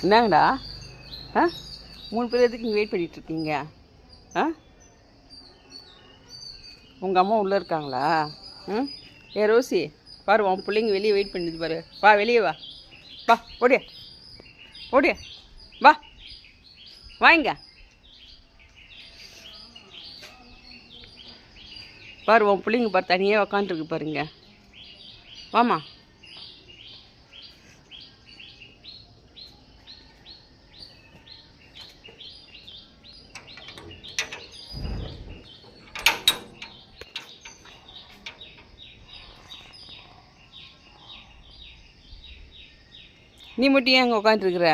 என்னங்கடா? ஆ 3 பேர் எதுக்கு இங்கே வெயிட் பண்ணிகிட்ருக்கீங்க? ஆ உங்கள் அம்மா உள்ளே இருக்காங்களா? ம் ஏ ரோசி, பாரு உன் பிள்ளைங்க வெளியே வெயிட் பண்ணிது பாரு. வா வெளியே வா. வா ஓடிய ஓடிய வா வாங்க. பாரு உன் பிள்ளைங்க பாரு தனியாக உக்காந்துருக்கு பாருங்க. வாமா. நீ மட்டும் ஏன் அங்கே உட்காந்துருக்குற?